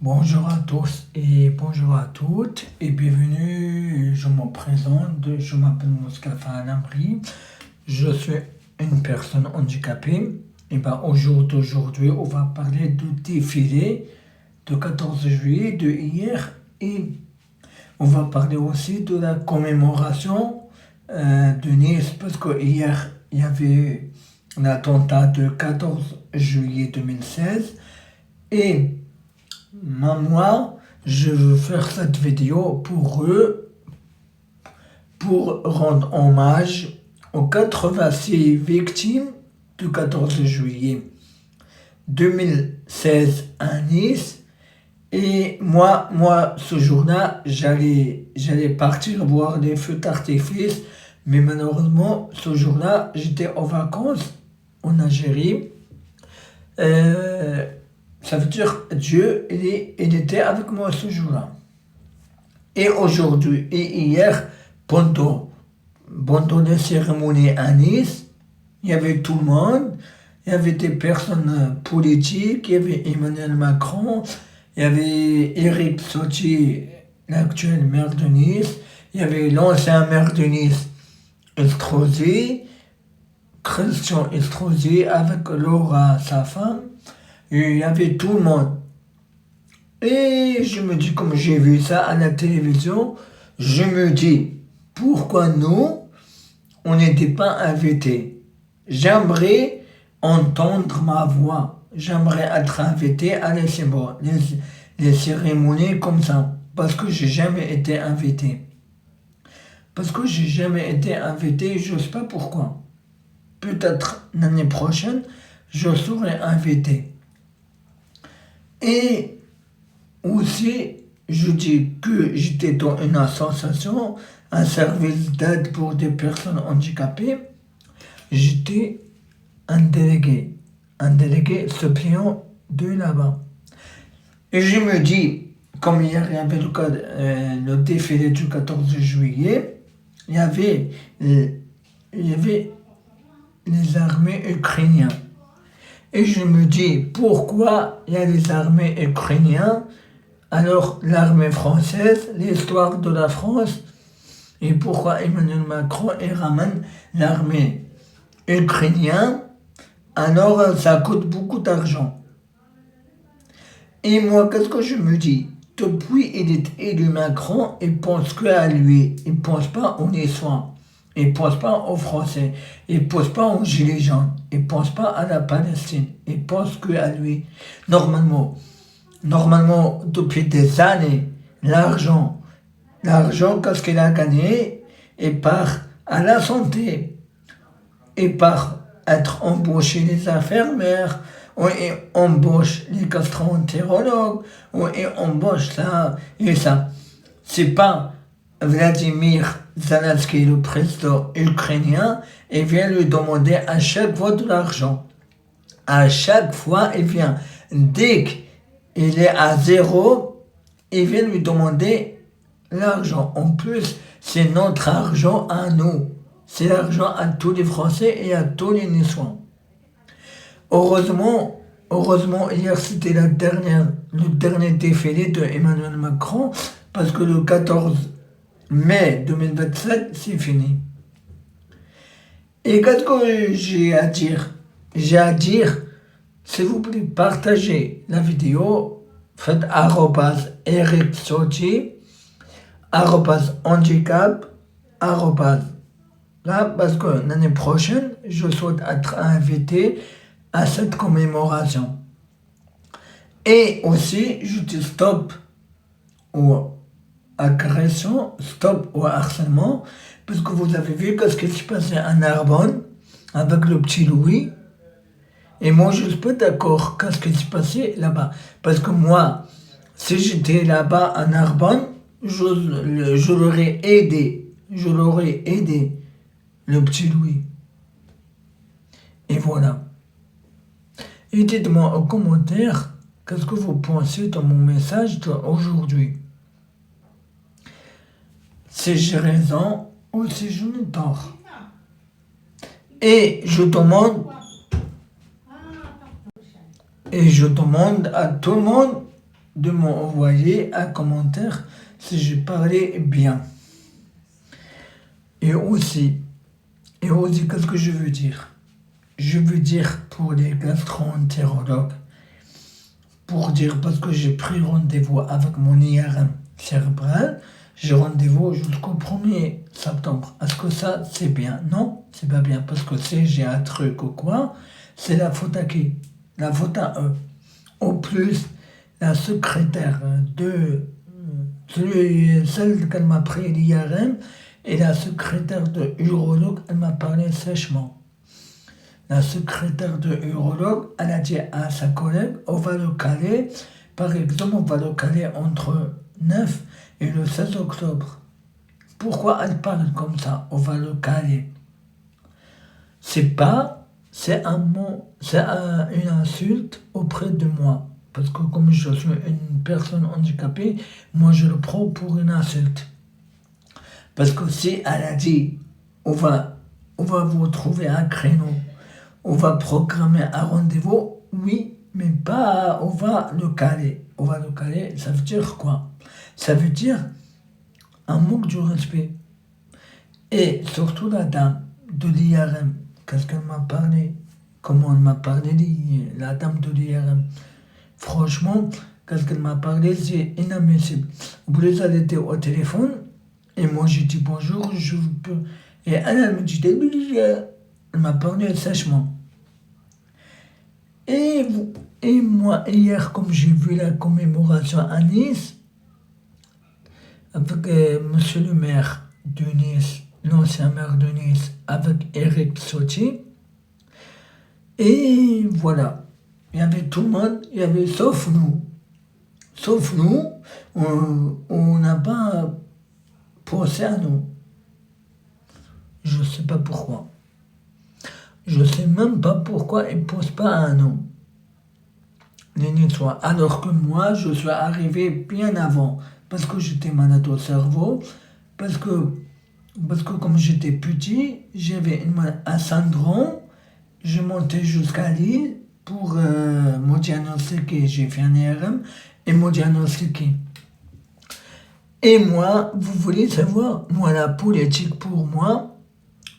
Bonjour à tous et bonjour à toutes et bienvenue, je me présente, je m'appelle Moustapha Alamri, je suis une personne handicapée et aujourd'hui on va parler du défilé de 14 juillet de hier et on va parler aussi de la commémoration de Nice parce que hier il y avait l'attentat de 14 juillet 2016 et moi, je veux faire cette vidéo pour eux, pour rendre hommage aux 86 victimes du 14 juillet 2016 à Nice. Et moi, ce jour-là, j'allais partir voir les feux d'artifice, mais malheureusement, ce jour-là, j'étais en vacances en Algérie. Ça veut dire Dieu, il était avec moi ce jour-là. Et aujourd'hui et hier, pendant les cérémonies à Nice, il y avait tout le monde, il y avait des personnes politiques, il y avait Emmanuel Macron, il y avait Éric Ciotti, l'actuel maire de Nice, il y avait l'ancien maire de Nice, Estrosi, Christian Estrosi, avec Laura, sa femme. Et il y avait tout le monde. Et je me dis, comme j'ai vu ça à la télévision, je me dis, pourquoi nous, on n'était pas invités? J'aimerais entendre ma voix. J'aimerais être invité à les cérémonies comme ça. Parce que j'ai jamais été invité. Parce que j'ai jamais été invité, je ne sais pas pourquoi. Peut-être l'année prochaine, je serai invité. Et aussi, je dis que j'étais dans une association, un service d'aide pour des personnes handicapées. J'étais un délégué suppléant de là-bas. Et je me dis, comme hier il y avait le défilé du 14 juillet, il y avait les armées ukrainiennes. Et je me dis, pourquoi il y a les armées ukrainiennes, alors l'armée française, l'histoire de la France, et pourquoi Emmanuel Macron ramène l'armée ukrainienne, alors ça coûte beaucoup d'argent. Et moi, qu'est-ce que je me dis? Depuis il est élu Macron, il pense qu'à lui, il pense pas aux Niçois. Il ne pense pas aux Français, il ne pense pas aux Gilets jaunes, il ne pense pas à la Palestine, il pense qu'à lui. Normalement, depuis des années, l'argent, qu'est-ce qu'il a gagné, il part à la santé, il part être embauché les infirmières, ou il embauche les gastro-entérologues, ou il embauche ça et ça. C'est pas Vladimir Zelensky, le président ukrainien, il vient lui demander à chaque fois de l'argent. À chaque fois, il vient. Dès qu'il est à zéro, il vient lui demander l'argent. En plus, c'est notre argent à nous. C'est l'argent à tous les Français et à tous les Niçois. Heureusement, hier c'était le dernier défilé de Emmanuel Macron, parce que le 14 mai 2027, c'est fini. Et qu'est-ce que j'ai à dire? J'ai à dire, s'il vous plaît, partagez la vidéo, faites Eric Ciotti, handicap, là, parce que l'année prochaine, je souhaite être invité à cette commémoration. Et aussi, je dis stop aux agressions, stop au harcèlement, parce que vous avez vu ce qui s'est passé à Narbonne avec le petit Louis. Et moi, je ne suis pas d'accord qu'est-ce qui s'est passé là-bas. Parce que moi, si j'étais là-bas à Narbonne, je l'aurais aidé. Je l'aurais aidé, le petit Louis. Et voilà. Et dites-moi en commentaire, qu'est-ce que vous pensez de mon message d'aujourd'hui? Si j'ai raison ou si je n'ai tort. Et je demande à tout le monde de m'envoyer un commentaire si je parlais bien. Et aussi, qu'est-ce que je veux dire? Je veux dire pour les gastro-entérologues, pour dire parce que j'ai pris rendez-vous avec mon IRM cérébral, j'ai rendez-vous jusqu'au 1er septembre. Est-ce que ça, c'est bien? Non, c'est pas bien, parce que si j'ai un truc ou quoi, c'est la faute à qui? La faute à eux. Au plus, la secrétaire de celle qu'elle m'a pris l'IRM et la secrétaire de urologue, elle m'a parlé sèchement. La secrétaire de urologue, elle a dit à sa collègue, on va le caler, par exemple, on va le caler entre 9 et le 16 octobre. Pourquoi elle parle comme ça? On va le caler. C'est un mot, une insulte auprès de moi. Parce que comme je suis une personne handicapée, moi je le prends pour une insulte. Parce que si elle a dit, on va vous trouver un créneau, on va programmer un rendez-vous, oui, mais pas, on va le caler. On va le caler, ça veut dire quoi? Ça veut dire un manque de respect. Et surtout la dame de l'IRM, qu'est-ce qu'elle m'a parlé? Comment elle m'a parlé, la dame de l'IRM? Franchement, qu'est-ce qu'elle m'a parlé? C'est inadmissible. Vous voulez, elle était au téléphone, et moi j'ai dit bonjour, je peux. Et elle me dit, elle m'a parlé sèchement. Et moi, hier, comme j'ai vu la commémoration à Nice, avec monsieur le maire de Nice, l'ancien maire de Nice, avec Eric Sautier, et voilà, il y avait tout le monde, il y avait sauf nous. Sauf nous, on n'a pas pensé à nous. Je ne sais pas pourquoi. Je ne sais même pas pourquoi ils ne posent pas à nous. Les Niçois. Alors que moi, je suis arrivé bien avant. Parce que j'étais malade au cerveau. Parce que comme j'étais petit, j'avais un syndrome. Je montais jusqu'à Lille pour me diagnostiquer. J'ai fait un IRM et me diagnostiquer. Et moi, vous voulez savoir, moi, la politique pour moi,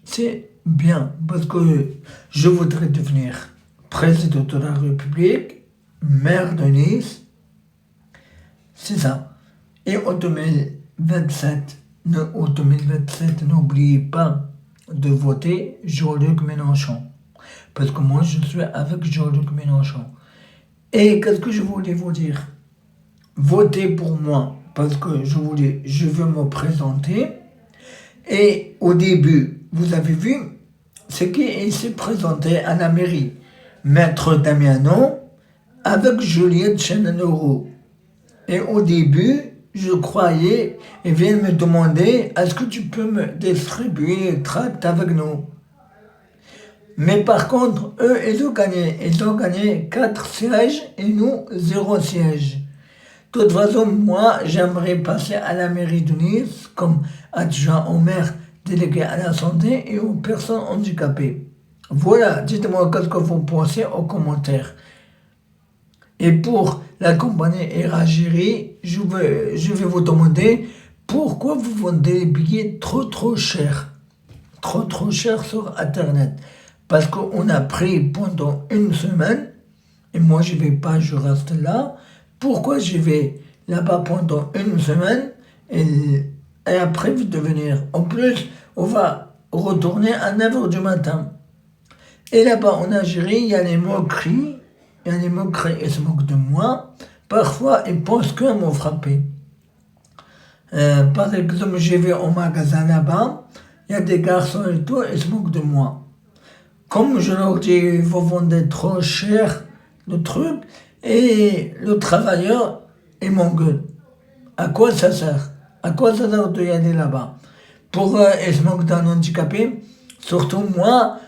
c'est bien, parce que je voudrais devenir président de la République, maire de Nice, c'est ça. Et en 2027, n'oubliez pas de voter Jean-Luc Mélenchon, parce que moi je suis avec Jean-Luc Mélenchon. Et qu'est-ce que je voulais vous dire? Votez pour moi, parce que je veux me présenter. Et au début, vous avez vu, c'est qu'il s'est présenté à la mairie, Maître Damiano, avec Juliette Chenanoro. Et au début, je croyais, ils viennent me demander, est-ce que tu peux me distribuer le tract avec nous? Mais par contre, eux, ils ont gagné 4 sièges et nous, 0 siège. De toute façon, moi, j'aimerais passer à la mairie de Nice comme adjoint au maire, délégué à la santé et aux personnes handicapées. Voilà, dites-moi qu'est-ce que vous pensez aux commentaires. Et pour la compagnie Eragiri, je vais vous demander pourquoi vous vendez les billets trop cher. Trop cher sur Internet. Parce qu'on a pris pendant une semaine, et moi je vais pas, je reste là. Pourquoi je vais là-bas pendant une semaine et après de venir? En plus, on va retourner à 9h du matin. Et là-bas en Algérie, il y a les moqueries. Ils se moquent de moi. Parfois, ils pensent qu'à me frapper. Par exemple, j'ai vu au magasin là-bas, il y a des garçons et tout, ils se moquent de moi. Comme je leur dis, vous vendez trop cher le truc, et le travailleur, il m'engueule. À quoi ça sert? À quoi ça sert de y aller là-bas? Pour ils se moquent d'un handicapé, surtout moi,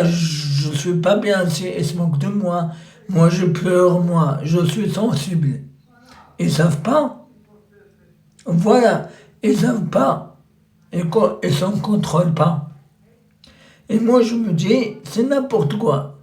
je suis pas bien si ils se moquent de moi. Moi, je pleure, je suis sensible. Ils savent pas. Voilà, ils savent pas. Et ils s'en contrôlent pas. Et moi, je me dis, c'est n'importe quoi.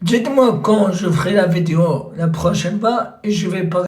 Dites-moi quand je ferai la vidéo la prochaine fois et je vais parler.